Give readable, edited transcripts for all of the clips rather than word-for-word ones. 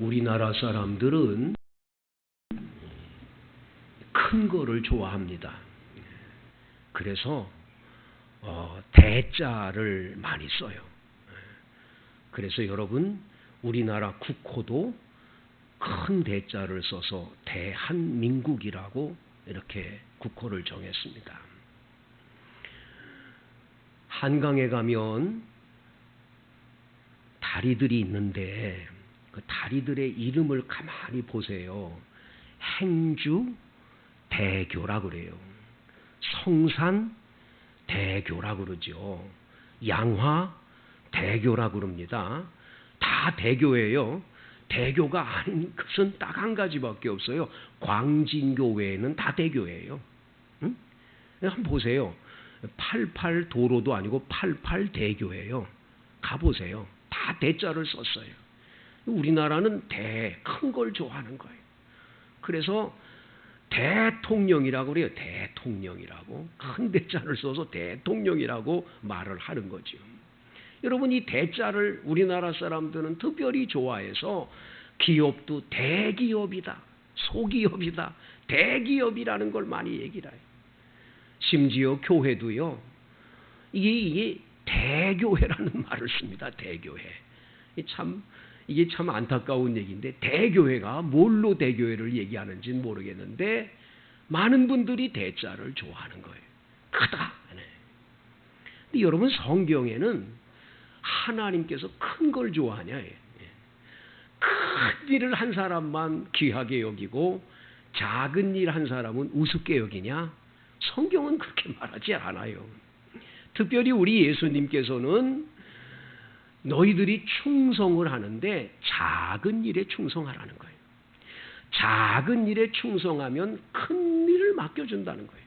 우리나라 사람들은 큰 거를 좋아합니다. 그래서 대자를 많이 써요. 그래서 여러분, 우리나라 국호도 큰 대자를 써서 대한민국이라고 이렇게 국호를 정했습니다. 한강에 가면 다리들이 있는데 그 다리들의 이름을 가만히 보세요. 행주 대교라 그래요. 성산 대교라 그러죠. 양화 대교라 그럽니다. 다 대교예요. 대교가 아닌 것은 딱 한 가지밖에 없어요. 광진교 외에는 다 대교예요. 응? 한번 보세요. 88 도로도 아니고 88 대교예요. 가보세요. 다 대자를 썼어요. 우리나라는 큰 걸 좋아하는 거예요. 그래서 대통령이라고 그래요. 대통령이라고. 큰 대자를 써서 대통령이라고 말을 하는 거죠. 여러분, 이 대자를 우리나라 사람들은 특별히 좋아해서 기업도 대기업이다, 소기업이다, 대기업이라는 걸 많이 얘기를 해요. 심지어 교회도요. 이게 대교회라는 말을 씁니다. 대교회. 이게 참 안타까운 얘기인데 대교회가 뭘로 대교회를 얘기하는지는 모르겠는데 많은 분들이 대자를 좋아하는 거예요. 크다. 근데 여러분, 성경에는 하나님께서 큰 걸 좋아하냐? 큰 일을 한 사람만 귀하게 여기고 작은 일 한 사람은 우습게 여기냐? 성경은 그렇게 말하지 않아요. 특별히 우리 예수님께서는 너희들이 충성을 하는데 작은 일에 충성하라는 거예요. 작은 일에 충성하면 큰 일을 맡겨준다는 거예요.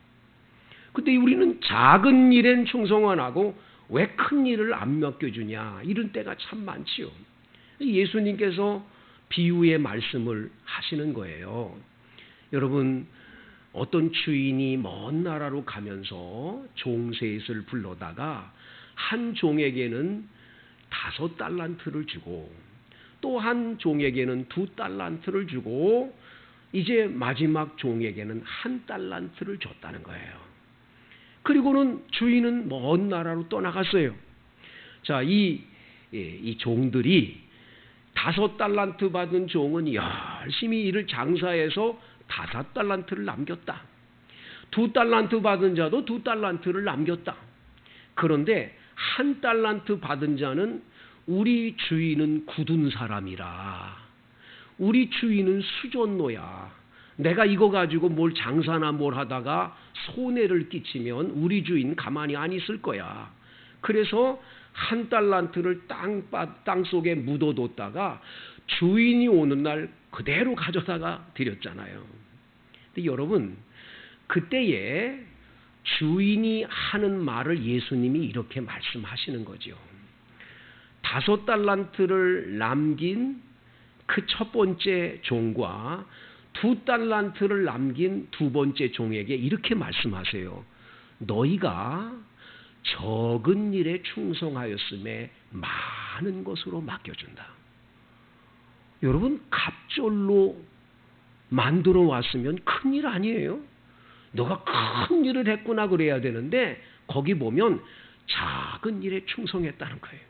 근데 우리는 작은 일엔 충성 안 하고 왜 큰 일을 안 맡겨주냐, 이런 때가 참 많지요. 예수님께서 비유의 말씀을 하시는 거예요. 여러분, 어떤 주인이 먼 나라로 가면서 종셋을 불러다가 한 종에게는 5달란트를 주고 또 한 종에게는 2달란트를 주고 이제 마지막 종에게는 1달란트를 줬다는 거예요. 그리고는 주인은 먼 나라로 떠나갔어요. 자, 이 종들이 5달란트 받은 종은 열심히 일을 장사해서 5달란트를 남겼다. 2달란트 받은 자도 2달란트를 남겼다. 그런데 1달란트 받은 자는 우리 주인은 굳은 사람이라, 우리 주인은 수존노야, 내가 이거 가지고 뭘 장사나 뭘 하다가 손해를 끼치면 우리 주인 가만히 안 있을 거야. 그래서 1달란트를 땅 속에 묻어뒀다가 주인이 오는 날 그대로 가져다가 드렸잖아요. 근데 여러분, 그때에 주인이 하는 말을 예수님이 이렇게 말씀하시는 거죠. 5달란트를 남긴 그 첫 번째 종과 2달란트를 남긴 두 번째 종에게 이렇게 말씀하세요. 너희가 적은 일에 충성하였음에 많은 것으로 맡겨준다. 여러분, 갑절로 만들어 왔으면 큰일 아니에요? 너가 큰 일을 했구나 그래야 되는데 거기 보면 작은 일에 충성했다는 거예요.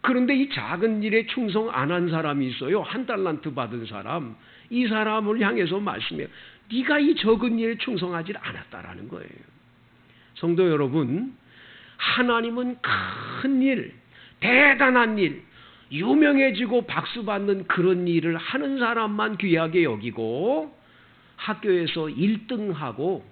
그런데 이 작은 일에 충성 안 한 사람이 있어요. 1달란트 받은 사람. 이 사람을 향해서 말씀해요. 네가 이 적은 일에 충성하지 않았다라는 거예요. 성도 여러분, 하나님은 큰 일, 대단한 일, 유명해지고 박수받는 그런 일을 하는 사람만 귀하게 여기고 학교에서 1등하고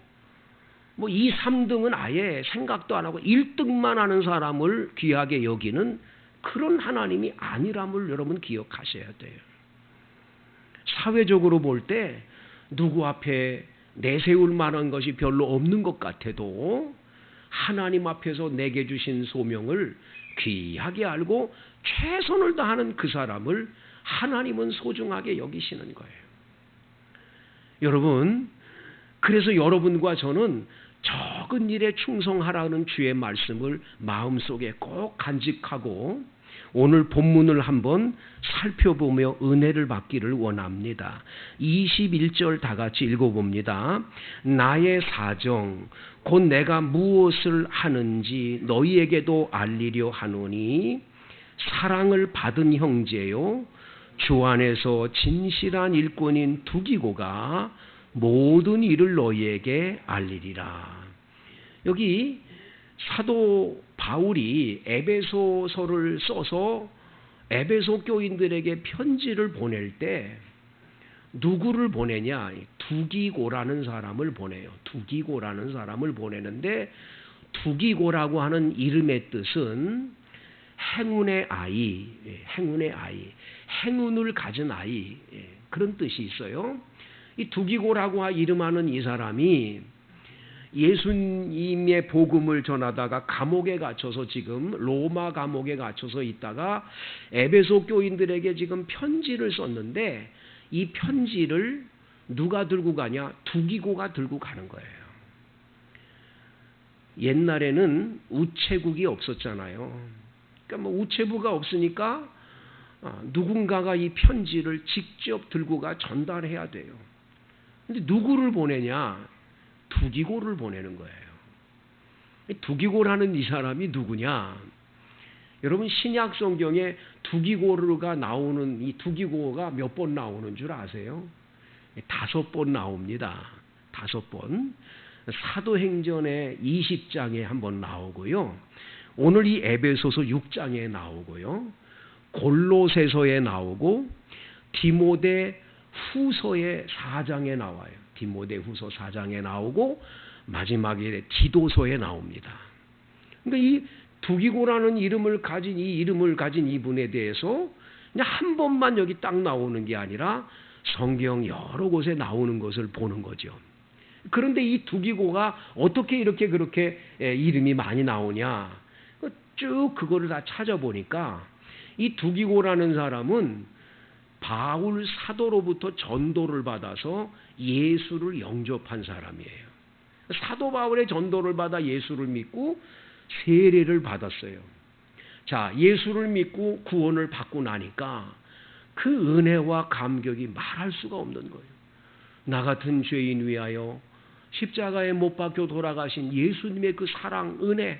2, 3등은 아예 생각도 안 하고 1등만 하는 사람을 귀하게 여기는 그런 하나님이 아니람을 여러분 기억하셔야 돼요. 사회적으로 볼 때 누구 앞에 내세울 만한 것이 별로 없는 것 같아도 하나님 앞에서 내게 주신 소명을 귀하게 알고 최선을 다하는 그 사람을 하나님은 소중하게 여기시는 거예요. 여러분, 그래서 여러분과 저는 적은 일에 충성하라는 주의 말씀을 마음속에 꼭 간직하고 오늘 본문을 한번 살펴보며 은혜를 받기를 원합니다. 21절 다 같이 읽어봅니다. 나의 사정 곧 내가 무엇을 하는지 너희에게도 알리려 하노니 사랑을 받은 형제요 주 안에서 진실한 일꾼인 두기고가 모든 일을 너희에게 알리리라. 여기 사도 바울이 에베소서를 써서 에베소 교인들에게 편지를 보낼 때 누구를 보내냐? 두기고라는 사람을 보내요. 두기고라는 사람을 보내는데 두기고라고 하는 이름의 뜻은 행운의 아이, 행운의 아이, 행운을 가진 아이, 그런 뜻이 있어요. 이 두기고라고 이름하는 이 사람이 예수님의 복음을 전하다가 감옥에 갇혀서 지금 로마 감옥에 갇혀서 있다가 에베소 교인들에게 지금 편지를 썼는데 이 편지를 누가 들고 가냐? 두기고가 들고 가는 거예요. 옛날에는 우체국이 없었잖아요. 그러니까 뭐 우체부가 없으니까 누군가가 이 편지를 직접 들고 가 전달해야 돼요. 근데 누구를 보내냐? 두기고를 보내는 거예요. 두기고라는 이 사람이 누구냐? 여러분 신약 성경에 두기고가 나오는 이 두기고가 몇 번 나오는 줄 아세요? 5번 나옵니다. 5번. 사도행전의 20장에 한번 나오고요. 오늘 이 에베소서 6장에 나오고요. 골로새서에 나오고 디모데 후서의 4장에 나와요. 디모데 후서 4장에 나오고 마지막에 디도서에 나옵니다. 그러니까 이 두기고라는 이름을 가진 이분에 대해서 그냥 한 번만 여기 딱 나오는 게 아니라 성경 여러 곳에 나오는 것을 보는 거죠. 그런데 이 두기고가 어떻게 이렇게 그렇게 이름이 많이 나오냐? 쭉 그거를 다 찾아보니까 이 두기고라는 사람은 바울 사도로부터 전도를 받아서 예수를 영접한 사람이에요. 사도 바울의 전도를 받아 예수를 믿고 세례를 받았어요. 자, 예수를 믿고 구원을 받고 나니까 그 은혜와 감격이 말할 수가 없는 거예요. 나 같은 죄인 위하여 십자가에 못 박혀 돌아가신 예수님의 그 사랑, 은혜,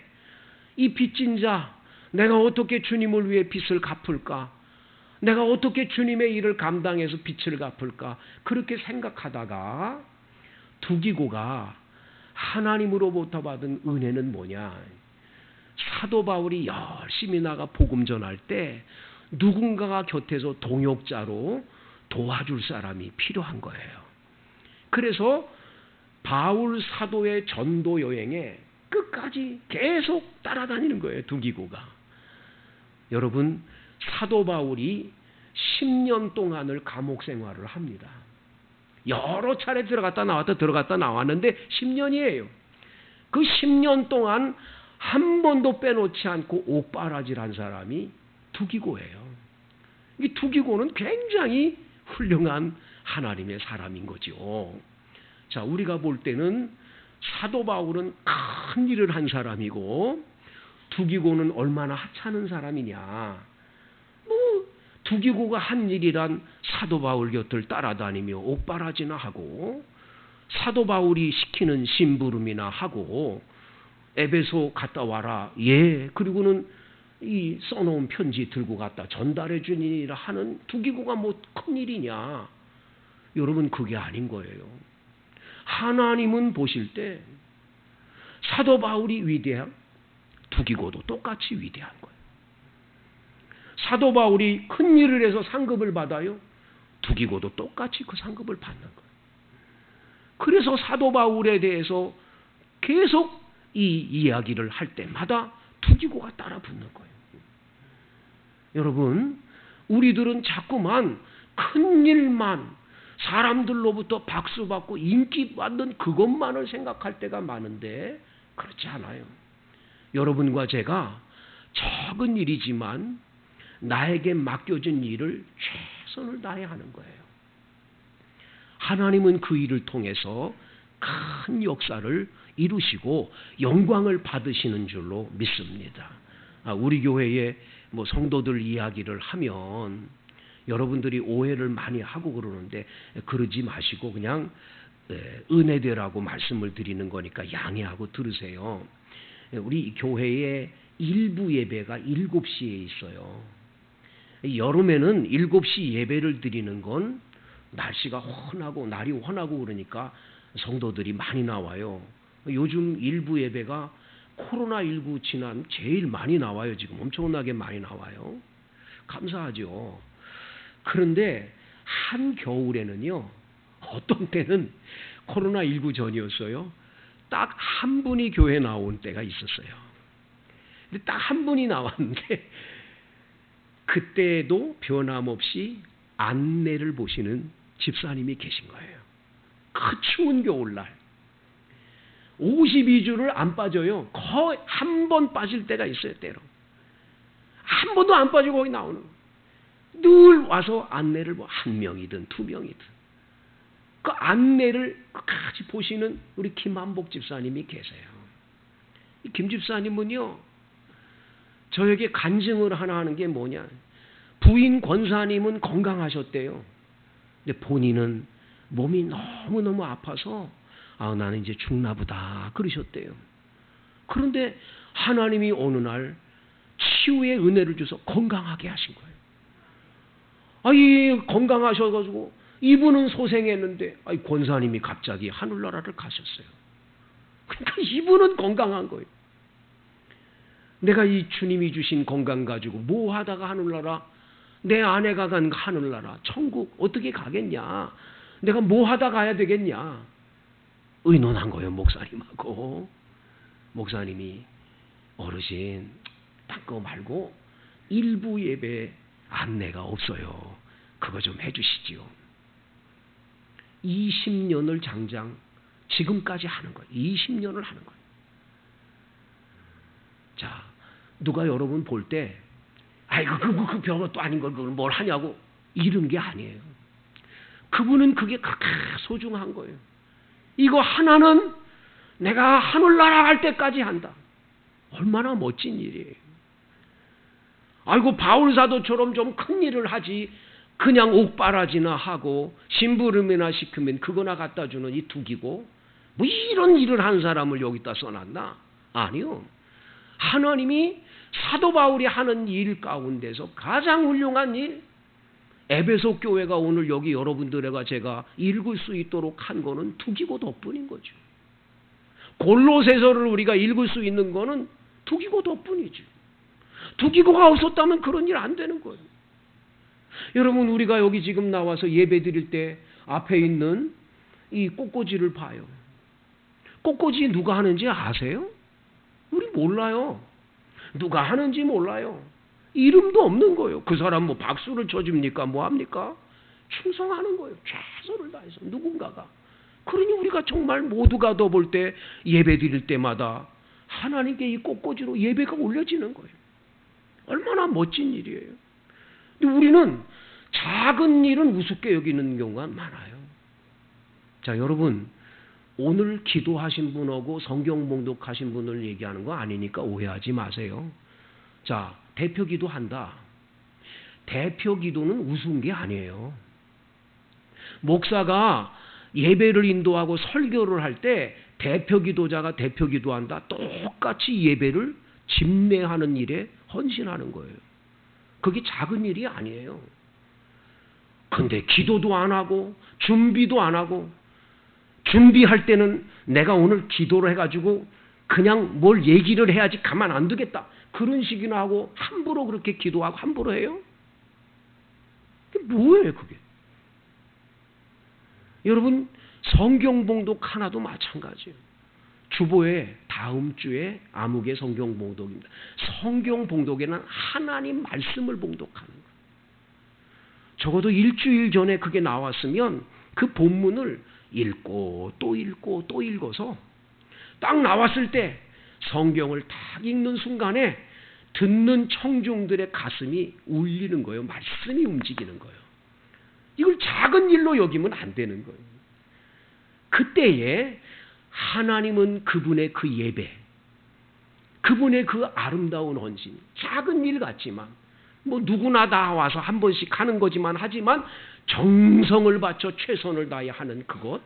이 빚진 자, 내가 어떻게 주님을 위해 빚을 갚을까? 내가 어떻게 주님의 일을 감당해서 빚을 갚을까? 그렇게 생각하다가 두기고가 하나님으로부터 받은 은혜는 뭐냐? 사도 바울이 열심히 나가 복음 전할 때 누군가가 곁에서 동역자로 도와줄 사람이 필요한 거예요. 그래서 바울 사도의 전도 여행에 끝까지 계속 따라다니는 거예요. 두기고가. 여러분, 사도 바울이 10년 동안을 감옥 생활을 합니다. 여러 차례 들어갔다 나왔는데 10년이에요. 그 10년 동안 한 번도 빼놓지 않고 옥바라질한 사람이 두기고예요. 이 두기고는 굉장히 훌륭한 하나님의 사람인 거죠. 자, 우리가 볼 때는 사도 바울은 큰 일을 한 사람이고 두기고는 얼마나 하찮은 사람이냐. 두기고가 한 일이란 사도 바울 곁을 따라다니며 옥바라지나 하고 사도 바울이 시키는 심부름이나 하고 에베소 갔다 와라. 예. 그리고는 이 써놓은 편지 들고 갔다 전달해 주니라 하는 두기고가 뭐 큰일이냐. 여러분 그게 아닌 거예요. 하나님은 보실 때 사도 바울이 위대한 두기고도 똑같이 위대한 거예요. 사도 바울이 큰 일을 해서 상급을 받아요. 두기고도 똑같이 그 상급을 받는 거예요. 그래서 사도 바울에 대해서 계속 이 이야기를 할 때마다 두기고가 따라 붙는 거예요. 여러분, 우리들은 자꾸만 큰 일만 사람들로부터 박수받고 인기받는 그것만을 생각할 때가 많은데 그렇지 않아요. 여러분과 제가 적은 일이지만 나에게 맡겨진 일을 최선을 다해야 하는 거예요. 하나님은 그 일을 통해서 큰 역사를 이루시고 영광을 받으시는 줄로 믿습니다. 우리 교회에 뭐 성도들 이야기를 하면 여러분들이 오해를 많이 하고 그러는데 그러지 마시고 그냥 은혜되라고 말씀을 드리는 거니까 양해하고 들으세요. 우리 교회의 일부 예배가 7시에 있어요. 여름에는 7시 예배를 드리는 건 날씨가 헌하고 날이 환하고 그러니까 성도들이 많이 나와요. 요즘 일부 예배가 코로나19 지난 제일 많이 나와요. 지금 엄청나게 많이 나와요. 감사하죠. 그런데 한겨울에는요. 어떤 때는 코로나19 전이었어요. 딱 한 분이 교회 나온 때가 있었어요. 근데 딱 한 분이 나왔는데 그때도 변함없이 안내를 보시는 집사님이 계신 거예요. 그 추운 겨울날 52주를 안 빠져요. 거의 한 번 빠질 때가 있어요. 때로 한 번도 안 빠지고 거기 나오는 거예요. 늘 와서 안내를 한 명이든 두 명이든 그 안내를 같이 보시는 우리 김한복 집사님이 계세요. 이 김 집사님은요. 저에게 간증을 하나 하는 게 뭐냐. 부인 권사님은 건강하셨대요. 근데 본인은 몸이 너무너무 아파서 나는 이제 죽나 보다 그러셨대요. 그런데 하나님이 어느 날 치유의 은혜를 주셔서 건강하게 하신 거예요. 건강하셔가지고 이분은 소생했는데 권사님이 갑자기 하늘나라를 가셨어요. 그러니까 이분은 건강한 거예요. 내가 이 주님이 주신 건강 가지고 뭐 하다가 하늘나라, 내 아내가 간 하늘나라, 천국 어떻게 가겠냐. 내가 뭐 하다 가야 되겠냐. 의논한 거예요. 목사님하고. 목사님이 어르신 딴거 말고 일부 예배 안내가 없어요. 그거 좀 해주시지요. 20년을 장장 지금까지 하는 거예요. 20년을 하는 거예요. 자, 누가 여러분 볼 때 그 별것도 아닌 걸 그걸 뭘 하냐고 이런 게 아니에요. 그분은 그게 그렇게 소중한 거예요. 이거 하나는 내가 하늘나라 갈 때까지 한다. 얼마나 멋진 일이에요. 바울사도처럼 좀 큰 일을 하지 그냥 옥바라지나 하고 심부름이나 시키면 그거나 갖다 주는 이 둑이고 뭐 이런 일을 한 사람을 여기다 써놨나? 아니요. 하나님이 사도 바울이 하는 일 가운데서 가장 훌륭한 일, 에베소 교회가 오늘 여기 여러분들과 제가 읽을 수 있도록 한 거는 둑이고 덧뿐인 거죠. 골로새서를 우리가 읽을 수 있는 거는 둑이고 덧뿐이죠. 둑이고가 없었다면 그런 일 안 되는 거예요. 여러분 우리가 여기 지금 나와서 예배 드릴 때 앞에 있는 이 꽃꽂이를 봐요. 꽃꽂이 누가 하는지 아세요? 우리 몰라요. 누가 하는지 몰라요. 이름도 없는 거예요. 그 사람 뭐 박수를 쳐줍니까? 뭐 합니까? 충성하는 거예요. 최선을 다해서 누군가가. 그러니 우리가 정말 모두가 더 볼 때 예배 드릴 때마다 하나님께 이 꽃꽂이로 예배가 올려지는 거예요. 얼마나 멋진 일이에요. 근데 우리는 작은 일은 우습게 여기는 경우가 많아요. 자, 여러분 오늘 기도하신 분하고 성경 봉독하신 분을 얘기하는 거 아니니까 오해하지 마세요. 자, 대표 기도한다. 대표 기도는 우스운 게 아니에요. 목사가 예배를 인도하고 설교를 할 때 대표 기도자가 대표 기도한다. 똑같이 예배를 집례하는 일에 헌신하는 거예요. 그게 작은 일이 아니에요. 근데 기도도 안 하고 준비도 안 하고 준비할 때는 내가 오늘 기도를 해가지고 그냥 뭘 얘기를 해야지 가만 안 두겠다. 그런 식이나 하고 함부로 그렇게 기도하고 함부로 해요? 그게 뭐예요 그게? 여러분 성경 봉독 하나도 마찬가지예요. 주보에 다음 주에 암흑의 성경 봉독입니다. 성경 봉독에는 하나님 말씀을 봉독하는 거예요. 적어도 일주일 전에 그게 나왔으면 그 본문을 읽고 또 읽고 또 읽어서 딱 나왔을 때 성경을 딱 읽는 순간에 듣는 청중들의 가슴이 울리는 거예요. 말씀이 움직이는 거예요. 이걸 작은 일로 여기면 안 되는 거예요. 그때에 하나님은 그분의 그 예배, 그분의 그 아름다운 헌신, 작은 일 같지만 뭐 누구나 다 와서 한 번씩 하는 거지만 하지만 정성을 바쳐 최선을 다해 하는 그것,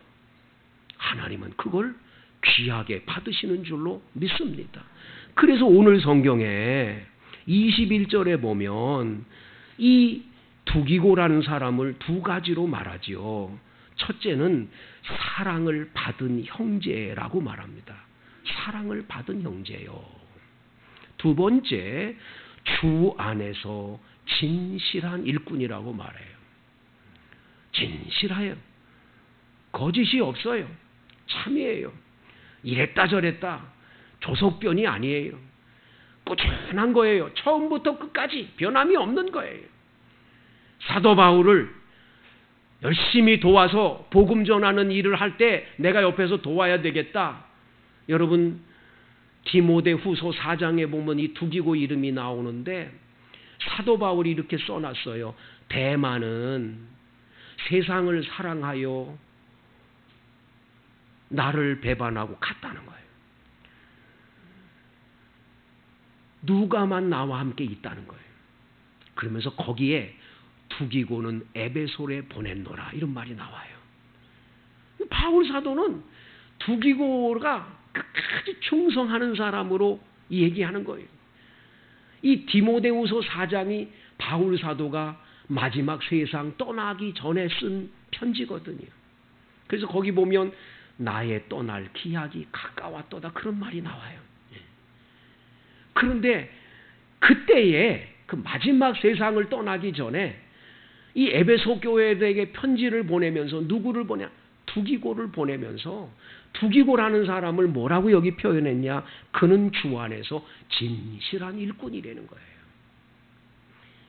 하나님은 그걸 귀하게 받으시는 줄로 믿습니다. 그래서 오늘 성경에 21절에 보면 이 두기고라는 사람을 두 가지로 말하지요. 첫째는 사랑을 받은 형제라고 말합니다. 사랑을 받은 형제요. 두 번째, 주 안에서 진실한 일꾼이라고 말해요. 진실해요. 거짓이 없어요. 참이에요. 이랬다 저랬다 조석변이 아니에요. 꾸준한 거예요. 처음부터 끝까지 변함이 없는 거예요. 사도 바울을 열심히 도와서 복음 전하는 일을 할 때 내가 옆에서 도와야 되겠다. 여러분 디모데후서 4장에 보면 이 두기고 이름이 나오는데 사도 바울이 이렇게 써놨어요. 대만은 세상을 사랑하여 나를 배반하고 갔다는 거예요. 누가만 나와 함께 있다는 거예요. 그러면서 거기에 두기고는 에베소에 보냈노라 이런 말이 나와요. 바울 사도는 두기고가 끝까지 충성하는 사람으로 얘기하는 거예요. 이 디모데후서 4장이 바울 사도가 마지막 세상 떠나기 전에 쓴 편지거든요. 그래서 거기 보면 나의 떠날 기약이 가까웠도다 그런 말이 나와요. 그런데 그때에 그 마지막 세상을 떠나기 전에 이 에베소 교회에게 편지를 보내면서 누구를 보내? 두기고를 보내면서 두기고라는 사람을 뭐라고 여기 표현했냐? 그는 주 안에서 진실한 일꾼이라는 거예요.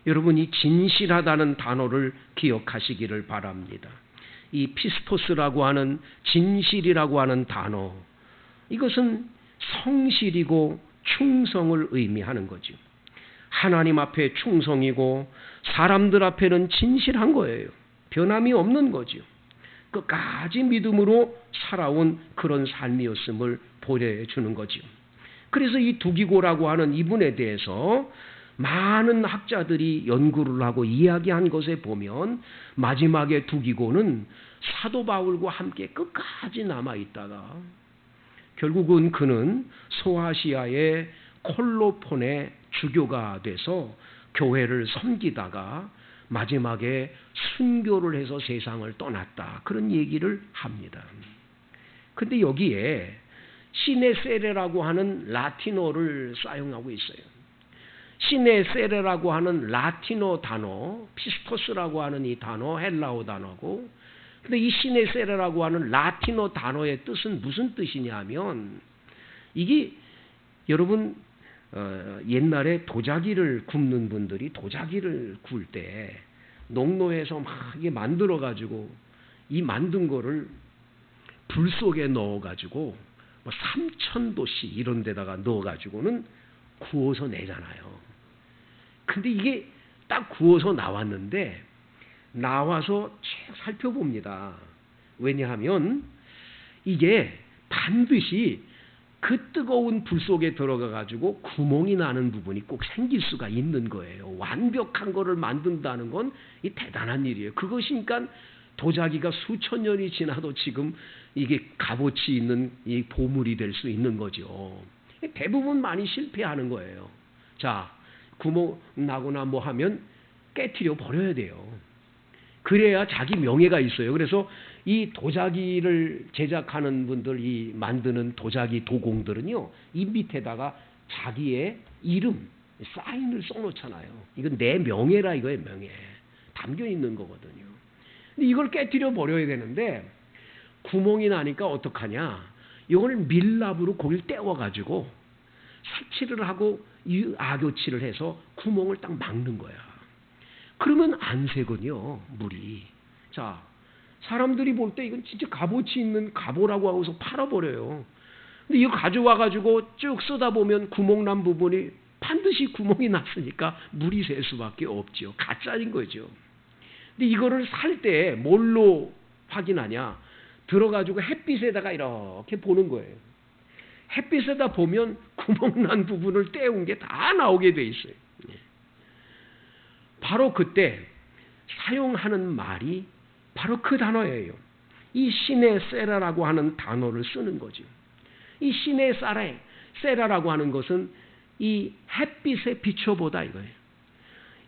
여러분 이 진실하다는 단어를 기억하시기를 바랍니다. 이 피스토스라고 하는 진실이라고 하는 단어, 이것은 성실이고 충성을 의미하는 거죠. 하나님 앞에 충성이고 사람들 앞에는 진실한 거예요. 변함이 없는 거죠. 끝까지 믿음으로 살아온 그런 삶이었음을 보여주는 거죠. 그래서 이 두기고라고 하는 이분에 대해서 많은 학자들이 연구를 하고 이야기한 것에 보면 마지막에 두기고는 사도 바울과 함께 끝까지 남아있다가 결국은 그는 소아시아의 콜로폰의 주교가 돼서 교회를 섬기다가 마지막에 순교를 해서 세상을 떠났다. 그런 얘기를 합니다. 근데 여기에 시네세레라고 하는 라틴어를 사용하고 있어요. 시네세레라고 하는 라틴어 단어, 피스토스라고 하는 이 단어, 헬라어 단어고, 근데 이 시네세레라고 하는 라틴어 단어의 뜻은 무슨 뜻이냐면, 이게 여러분 옛날에 도자기를 굽는 분들이 도자기를 구울 때 농로에서 막 이게 만들어 가지고 이 만든 거를 불 속에 넣어 가지고 뭐 3000도씨 이런 데다가 넣어 가지고는 구워서 내잖아요. 근데 이게 딱 구워서 나왔는데 나와서 살펴봅니다. 왜냐하면 이게 반드시 그 뜨거운 불 속에 들어가 가지고 구멍이 나는 부분이 꼭 생길 수가 있는 거예요. 완벽한 거를 만든다는 건 이 대단한 일이에요. 그것이니까 도자기가 수천 년이 지나도 지금 이게 값어치 있는 이 보물이 될 수 있는 거죠. 대부분 많이 실패하는 거예요. 자, 구멍 나거나 뭐 하면 깨트려 버려야 돼요. 그래야 자기 명예가 있어요. 그래서 이 도자기를 제작하는 분들, 이 만드는 도자기 도공들은요, 이 밑에다가 자기의 이름, 사인을 써놓잖아요. 이건 내 명예라 이거예요, 명예. 담겨 있는 거거든요. 근데 이걸 깨트려 버려야 되는데, 구멍이 나니까 어떡하냐. 이걸 밀랍으로 거기를 떼워가지고, 색칠을 하고, 악교칠을 해서 구멍을 딱 막는 거야. 그러면 안 새거든요, 물이. 자, 사람들이 볼 때 이건 진짜 값어치 있는 갑오라고 하고서 팔아버려요. 근데 이거 가져와가지고 쭉 쓰다 보면 구멍 난 부분이 반드시 구멍이 났으니까 물이 새 수밖에 없죠. 가짜인 거죠. 근데 이거를 살 때 뭘로 확인하냐? 들어가지고 햇빛에다가 이렇게 보는 거예요. 햇빛에다 보면 구멍 난 부분을 떼운 게 다 나오게 돼 있어요. 바로 그때 사용하는 말이 바로 그 단어예요. 이 시네세라라고 하는 단어를 쓰는 거죠. 이 시네세라라고 하는 것은 이 햇빛에 비춰보다 이거예요.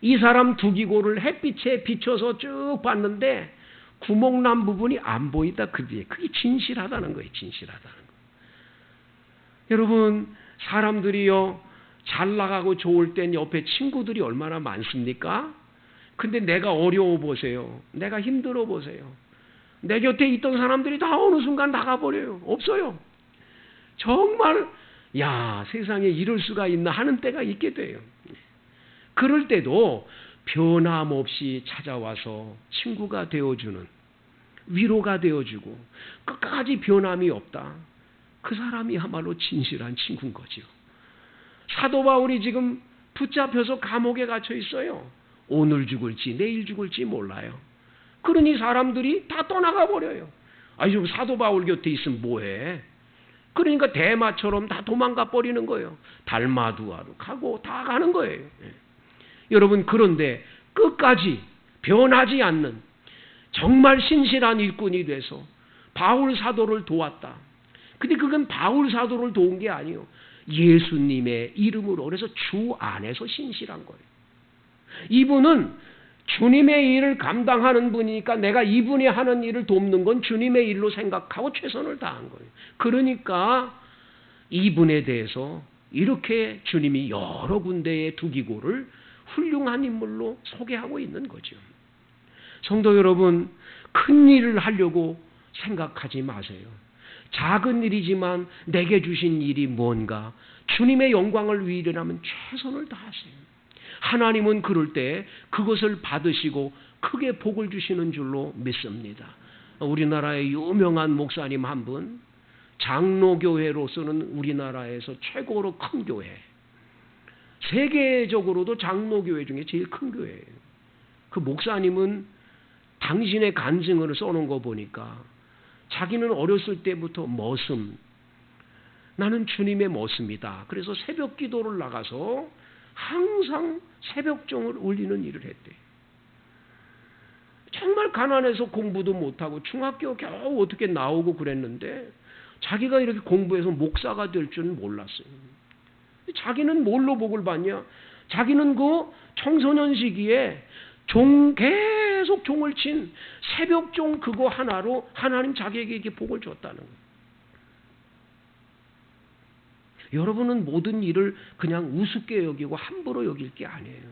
이 사람 두기고를 햇빛에 비춰서 쭉 봤는데 구멍난 부분이 안 보인다. 그게 진실하다는 거예요. 진실하다는 거. 여러분, 사람들이요, 잘 나가고 좋을 땐 옆에 친구들이 얼마나 많습니까? 근데 내가 어려워 보세요. 내가 힘들어 보세요. 내 곁에 있던 사람들이 다 어느 순간 나가버려요. 없어요. 정말 야, 세상에 이럴 수가 있나 하는 때가 있게 돼요. 그럴 때도 변함없이 찾아와서 친구가 되어주는, 위로가 되어주고 끝까지 변함이 없다. 그 사람이야말로 진실한 친구인 거죠. 사도 바울이 지금 붙잡혀서 감옥에 갇혀 있어요. 오늘 죽을지 내일 죽을지 몰라요. 그러니 사람들이 다 떠나가 버려요. 좀 사도 바울 곁에 있으면 뭐해? 그러니까 대마처럼 다 도망가 버리는 거예요. 달마두아로 가고 다 가는 거예요. 여러분, 그런데 끝까지 변하지 않는 정말 신실한 일꾼이 돼서 바울 사도를 도왔다. 근데 그건 바울 사도를 도운 게 아니에요. 예수님의 이름으로. 그래서 주 안에서 신실한 거예요. 이분은 주님의 일을 감당하는 분이니까 내가 이분이 하는 일을 돕는 건 주님의 일로 생각하고 최선을 다한 거예요. 그러니까 이분에 대해서 이렇게 주님이 여러 군데의 두기고를 훌륭한 인물로 소개하고 있는 거죠. 성도 여러분, 큰 일을 하려고 생각하지 마세요. 작은 일이지만 내게 주신 일이 뭔가 주님의 영광을 위하려면 최선을 다하세요. 하나님은 그럴 때 그것을 받으시고 크게 복을 주시는 줄로 믿습니다. 우리나라의 유명한 목사님 한 분, 장로교회로서는 우리나라에서 최고로 큰 교회, 세계적으로도 장로교회 중에 제일 큰 교회예요. 그 목사님은 당신의 간증을 써놓은 거 보니까 자기는 어렸을 때부터 머슴, 나는 주님의 머슴이다. 그래서 새벽 기도를 나가서 항상 새벽종을 울리는 일을 했대. 정말 가난해서 공부도 못하고 중학교 겨우 어떻게 나오고 그랬는데 자기가 이렇게 공부해서 목사가 될 줄은 몰랐어요. 자기는 뭘로 복을 받냐? 자기는 그 청소년 시기에 계속 종을 친 새벽종 그거 하나로 하나님 자기에게 이렇게 복을 줬다는 거예요. 여러분은 모든 일을 그냥 우습게 여기고 함부로 여길 게 아니에요.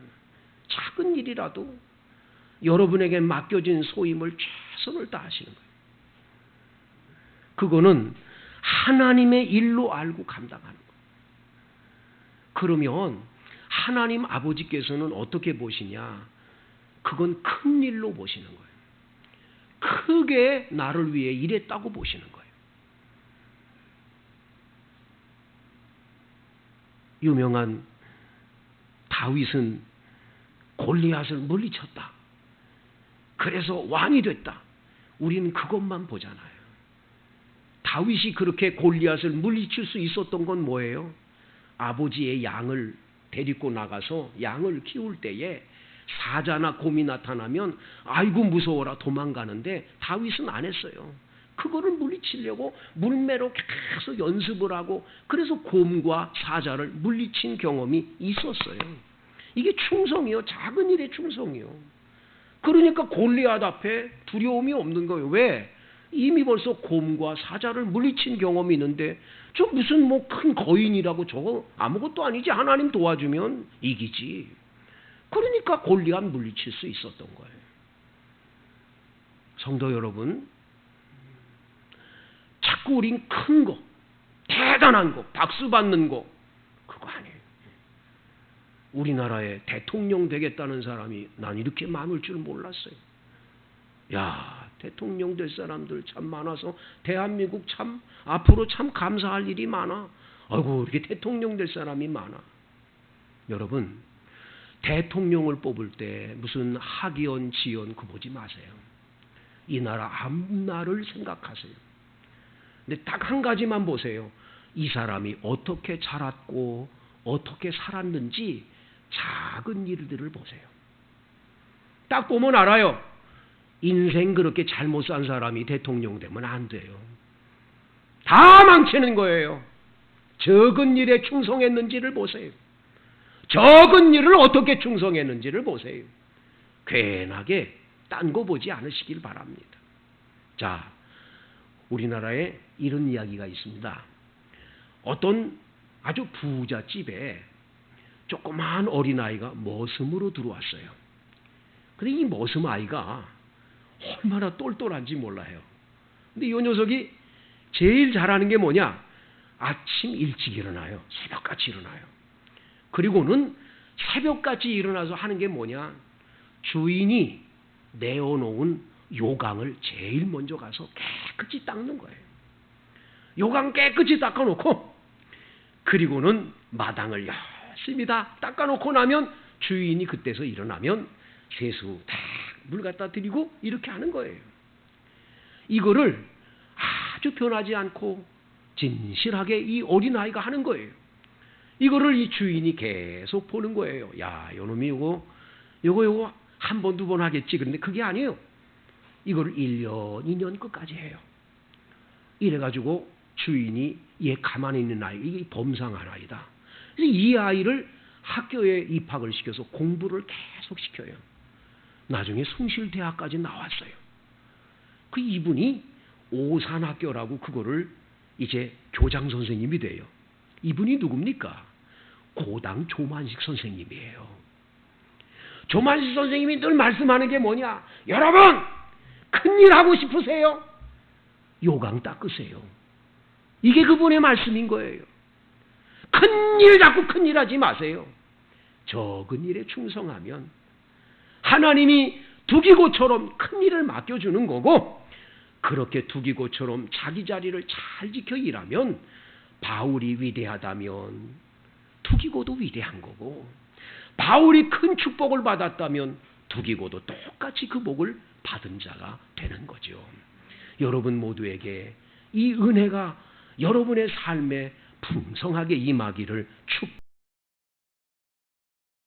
작은 일이라도 여러분에게 맡겨진 소임을 최선을 다하시는 거예요. 그거는 하나님의 일로 알고 감당하는 거예요. 그러면 하나님 아버지께서는 어떻게 보시냐? 그건 큰 일로 보시는 거예요. 크게 나를 위해 일했다고 보시는 거예요. 유명한 다윗은 골리앗을 물리쳤다. 그래서 왕이 됐다. 우리는 그것만 보잖아요. 다윗이 그렇게 골리앗을 물리칠 수 있었던 건 뭐예요? 아버지의 양을 데리고 나가서 양을 키울 때에 사자나 곰이 나타나면 아이고 무서워라 도망가는데 다윗은 안 했어요. 그거를 물리치려고 물매로 계속 연습을 하고 그래서 곰과 사자를 물리친 경험이 있었어요. 이게 충성이요. 작은 일의 충성이요. 그러니까 골리앗 앞에 두려움이 없는 거예요. 왜? 이미 벌써 곰과 사자를 물리친 경험이 있는데 저 무슨 뭐 큰 거인이라고 저거 아무것도 아니지. 하나님 도와주면 이기지. 그러니까 골리앗 물리칠 수 있었던 거예요. 성도 여러분, 자꾸 우린 큰 거, 대단한 거, 박수 받는 거 그거 아니에요. 우리나라에 대통령 되겠다는 사람이 난 이렇게 많을 줄 몰랐어요. 야, 대통령 될 사람들 참 많아서 대한민국 참 앞으로 참 감사할 일이 많아. 아이고 이렇게 대통령 될 사람이 많아. 여러분, 대통령을 뽑을 때 무슨 학연, 지연 그거 보지 마세요. 이 나라 앞날을 생각하세요. 근데 딱 한 가지만 보세요. 이 사람이 어떻게 자랐고 어떻게 살았는지 작은 일들을 보세요. 딱 보면 알아요. 인생 그렇게 잘못 산 사람이 대통령 되면 안 돼요. 다 망치는 거예요. 적은 일에 충성했는지를 보세요. 적은 일을 어떻게 충성했는지를 보세요. 괜하게 딴 거 보지 않으시길 바랍니다. 자, 우리나라에 이런 이야기가 있습니다. 어떤 아주 부잣집에 조그마한 어린아이가 머슴으로 들어왔어요. 근데 이 머슴 아이가 얼마나 똘똘한지 몰라요. 근데 이 녀석이 제일 잘하는 게 뭐냐? 아침 일찍 일어나요. 새벽같이 일어나요. 그리고는 새벽같이 일어나서 하는 게 뭐냐? 주인이 내어놓은 요강을 제일 먼저 가서 깨끗이 닦는 거예요. 요강 깨끗이 닦아놓고 그리고는 마당을 열심히 다 닦아놓고 나면 주인이 그때서 일어나면 세수 다 물 갖다 드리고 이렇게 하는 거예요. 이거를 아주 변하지 않고 진실하게 이 어린아이가 하는 거예요. 이거를 이 주인이 계속 보는 거예요. 야, 요놈이 요거 한 번, 두 번 하겠지. 그런데 그게 아니에요. 이거를 1년, 2년 끝까지 해요. 이래가지고 주인이 얘 가만히 있는 아이, 이게 범상한 아이다. 그래서 이 아이를 학교에 입학을 시켜서 공부를 계속 시켜요. 나중에 숭실대학까지 나왔어요. 그 이분이 오산학교라고 그거를 이제 교장 선생님이 돼요. 이분이 누굽니까? 고당 조만식 선생님이에요. 조만식 선생님이 늘 말씀하는 게 뭐냐? 여러분, 큰일 하고 싶으세요? 요강 닦으세요. 이게 그분의 말씀인 거예요. 큰일 자꾸 큰일 하지 마세요. 적은 일에 충성하면 하나님이 두기고처럼 큰일을 맡겨주는 거고, 그렇게 두기고처럼 자기 자리를 잘 지켜 일하면 바울이 위대하다면 두기고도 위대한 거고, 바울이 큰 축복을 받았다면 두기고도 똑같이 그 복을 받은 자가 되는 거죠. 여러분 모두에게 이 은혜가 여러분의 삶에 풍성하게 임하기를 축복합니다.